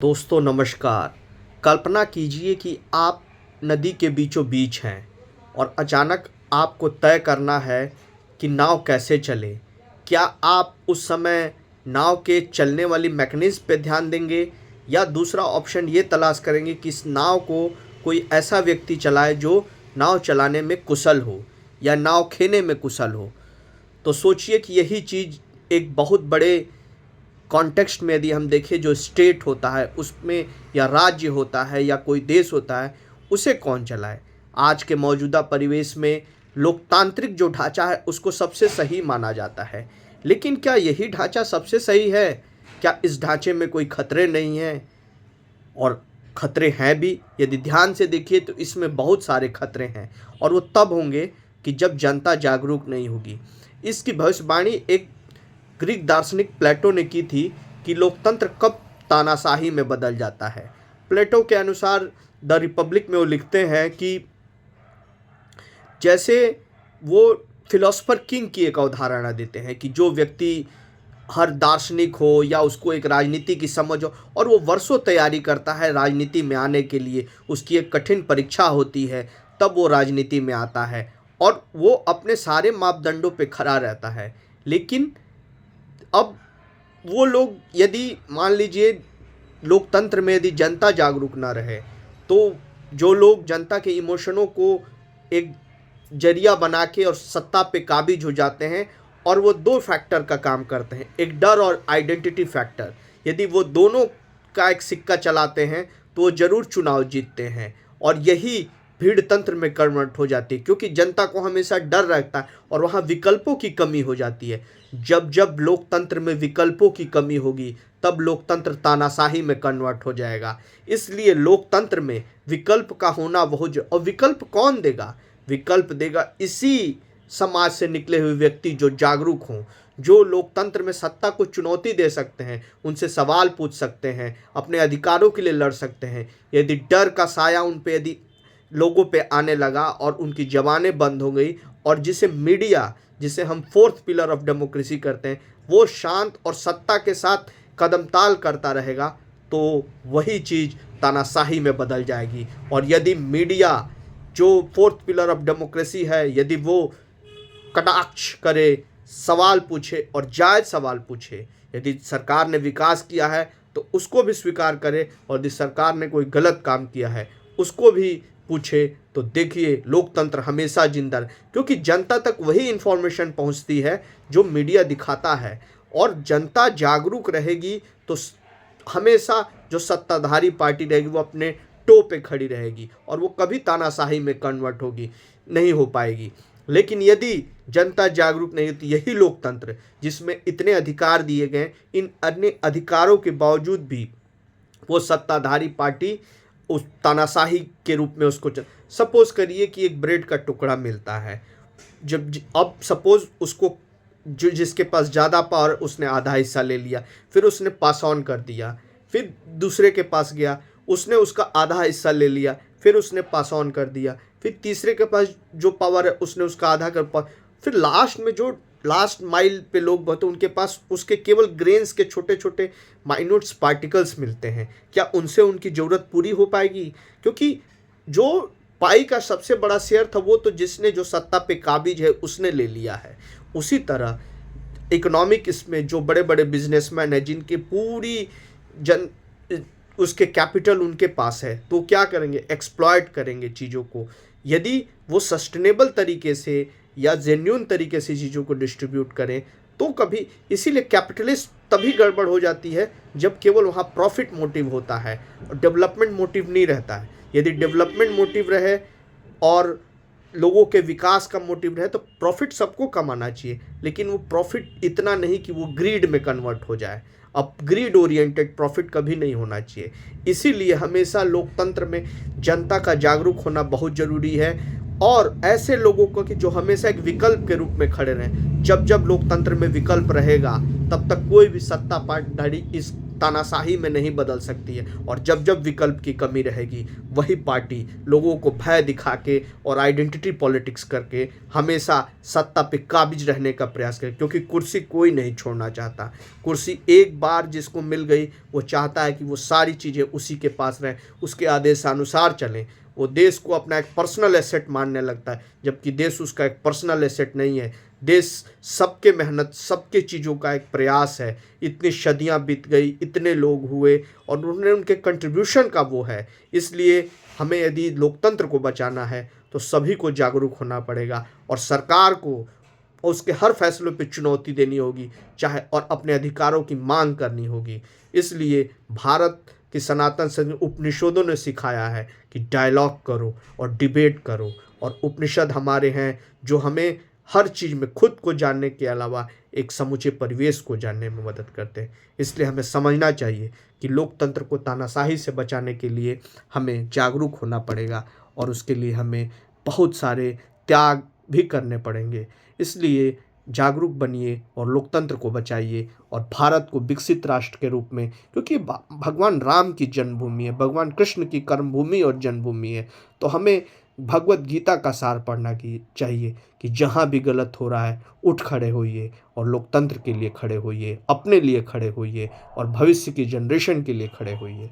दोस्तों नमस्कार। कल्पना कीजिए कि आप नदी के बीचों बीच हैं और अचानक आपको तय करना है कि नाव कैसे चले। क्या आप उस समय नाव के चलने वाली मैकेनिज़्म पे ध्यान देंगे या दूसरा ऑप्शन ये तलाश करेंगे कि इस नाव को कोई ऐसा व्यक्ति चलाए जो नाव चलाने में कुशल हो या नाव खेने में कुशल हो। तो सोचिए कि यही चीज़ एक बहुत बड़े कॉन्टेक्स्ट में यदि हम देखें, जो स्टेट होता है उसमें या राज्य होता है या कोई देश होता है, उसे कौन चलाए। आज के मौजूदा परिवेश में लोकतांत्रिक जो ढांचा है उसको सबसे सही माना जाता है, लेकिन क्या यही ढांचा सबसे सही है? क्या इस ढांचे में कोई खतरे नहीं हैं? और खतरे हैं भी। यदि ध्यान से देखिए तो इसमें बहुत सारे खतरे हैं और वो तब होंगे कि जब जनता जागरूक नहीं होगी। इसकी भविष्यवाणी एक ग्रीक दार्शनिक प्लेटो ने की थी कि लोकतंत्र कब तानाशाही में बदल जाता है। प्लेटो के अनुसार द रिपब्लिक में वो लिखते हैं कि जैसे वो फिलोसफर किंग की एक अवधारणा देते हैं कि जो व्यक्ति हर दार्शनिक हो या उसको एक राजनीति की समझ हो और वो वर्षों तैयारी करता है राजनीति में आने के लिए, उसकी एक कठिन परीक्षा होती है, तब वो राजनीति में आता है और वो अपने सारे मापदंडों पे खड़ा रहता है। लेकिन अब वो लोग, यदि मान लीजिए लोकतंत्र में यदि जनता जागरूक ना रहे, तो जो लोग जनता के इमोशनों को एक जरिया बना के और सत्ता पे काबिज हो जाते हैं, और वो दो फैक्टर का काम करते हैं, एक डर और आइडेंटिटी फैक्टर। यदि वो दोनों का एक सिक्का चलाते हैं तो वो जरूर चुनाव जीतते हैं, और यही भीड़ तंत्र में कन्वर्ट हो जाती है, क्योंकि जनता को हमेशा डर रहता है और वहाँ विकल्पों की कमी हो जाती है। जब जब लोकतंत्र में विकल्पों की कमी होगी तब लोकतंत्र तानाशाही में कन्वर्ट हो जाएगा। इसलिए लोकतंत्र में विकल्प का होना बहुत और विकल्प कौन देगा? विकल्प देगा इसी समाज से निकले हुए व्यक्ति जो जागरूक हों, जो लोकतंत्र में सत्ता को चुनौती दे सकते हैं, उनसे सवाल पूछ सकते हैं, अपने अधिकारों के लिए लड़ सकते हैं। यदि डर का साया उन पे यदि लोगों पे आने लगा और उनकी जबानें बंद हो गई, और जिसे मीडिया, जिसे हम फोर्थ पिलर ऑफ डेमोक्रेसी करते हैं, वो शांत और सत्ता के साथ कदम ताल करता रहेगा, तो वही चीज़ तानाशाही में बदल जाएगी। और यदि मीडिया, जो फोर्थ पिलर ऑफ डेमोक्रेसी है, यदि वो कटाक्ष करे, सवाल पूछे और जायज़ सवाल पूछे, यदि सरकार ने विकास किया है तो उसको भी स्वीकार करे, और यदि सरकार ने कोई गलत काम किया है उसको भी पूछे, तो देखिए लोकतंत्र हमेशा जिंदा है। क्योंकि जनता तक वही इन्फॉर्मेशन पहुंचती है जो मीडिया दिखाता है, और जनता जागरूक रहेगी तो हमेशा जो सत्ताधारी पार्टी रहेगी वो अपने टो पे खड़ी रहेगी और वो कभी तानाशाही में कन्वर्ट होगी नहीं हो पाएगी। लेकिन यदि जनता जागरूक नहीं होती, यही लोकतंत्र जिसमें इतने अधिकार दिए गए, इन अन्य अधिकारों के बावजूद भी वो सत्ताधारी पार्टी उस तानाशाही के रूप में उसको सपोज करिए कि एक ब्रेड का टुकड़ा मिलता है, अब सपोज उसको जो जिसके पास ज़्यादा पावर, उसने आधा हिस्सा ले लिया, फिर उसने पास ऑन कर दिया, फिर दूसरे के पास गया, उसने उसका आधा हिस्सा ले लिया, फिर उसने पास ऑन कर दिया, फिर तीसरे के पास जो पावर है उसने उसका आधा फिर लास्ट में जो लास्ट माइल पे लोग बहुत, उनके पास उसके केवल ग्रेन्स के छोटे छोटे माइन्यूट्स पार्टिकल्स मिलते हैं। क्या उनसे उनकी ज़रूरत पूरी हो पाएगी? क्योंकि जो पाई का सबसे बड़ा शेयर था वो तो जिसने जो सत्ता पे काबिज है उसने ले लिया है। उसी तरह इकोनॉमिक इसमें जो बड़े बड़े बिजनेसमैन हैं जिनके पूरी जन उसके कैपिटल उनके पास है, तो क्या करेंगे? एक्सप्लॉयट करेंगे चीज़ों को। यदि वो सस्टेनेबल तरीके से या जेन्युइन तरीके से चीज़ों को डिस्ट्रीब्यूट करें तो कभी, इसीलिए कैपिटलिस्ट तभी गड़बड़ हो जाती है जब केवल वहाँ प्रॉफिट मोटिव होता है और डेवलपमेंट मोटिव नहीं रहता है। यदि डेवलपमेंट मोटिव रहे और लोगों के विकास का मोटिव रहे तो प्रॉफिट सबको कमाना चाहिए, लेकिन वो प्रॉफिट इतना नहीं कि वो ग्रीड में कन्वर्ट हो जाए। अब ग्रीड ओरिएंटेड प्रॉफिट कभी नहीं होना चाहिए। इसीलिए हमेशा लोकतंत्र में जनता का जागरूक होना बहुत ज़रूरी है, और ऐसे लोगों को कि जो हमेशा एक विकल्प के रूप में खड़े रहें। जब जब लोकतंत्र में विकल्प रहेगा तब तक कोई भी सत्ता पार्टी इस तानाशाही में नहीं बदल सकती है। और जब जब विकल्प की कमी रहेगी, वही पार्टी लोगों को भय दिखा के और आइडेंटिटी पॉलिटिक्स करके हमेशा सत्ता पे काबिज रहने का प्रयास करे, क्योंकि कुर्सी कोई नहीं छोड़ना चाहता। कुर्सी एक बार जिसको मिल गई, वो चाहता है कि वो सारी चीज़ें उसी के पास रहें, उसके आदेशानुसार चलें। वो देश को अपना एक पर्सनल एसेट मानने लगता है, जबकि देश उसका एक पर्सनल एसेट नहीं है। देश सबके मेहनत, सबके चीज़ों का एक प्रयास है। इतनी सदियां बीत गई, इतने लोग हुए और उन्होंने उनके कंट्रीब्यूशन का वो है। इसलिए हमें यदि लोकतंत्र को बचाना है तो सभी को जागरूक होना पड़ेगा और सरकार को उसके हर फैसलों पे चुनौती देनी होगी, चाहे और अपने अधिकारों की मांग करनी होगी। इसलिए भारत की सनातन संस्कृति उपनिषदों ने सिखाया है कि डायलॉग करो और डिबेट करो। और उपनिषद हमारे हैं जो हमें हर चीज़ में खुद को जानने के अलावा एक समूचे परिवेश को जानने में मदद करते हैं। इसलिए हमें समझना चाहिए कि लोकतंत्र को तानाशाही से बचाने के लिए हमें जागरूक होना पड़ेगा और उसके लिए हमें बहुत सारे त्याग भी करने पड़ेंगे। इसलिए जागरूक बनिए और लोकतंत्र को बचाइए और भारत को विकसित राष्ट्र के रूप में, क्योंकि भगवान राम की जन्मभूमि है, भगवान कृष्ण की कर्मभूमि और जन्मभूमि है। तो हमें भगवत गीता का सार पढ़ना चाहिए कि जहाँ भी गलत हो रहा है उठ खड़े होइए और लोकतंत्र के लिए खड़े होइए, अपने लिए खड़े होइए और भविष्य की जनरेशन के लिए खड़े होइए।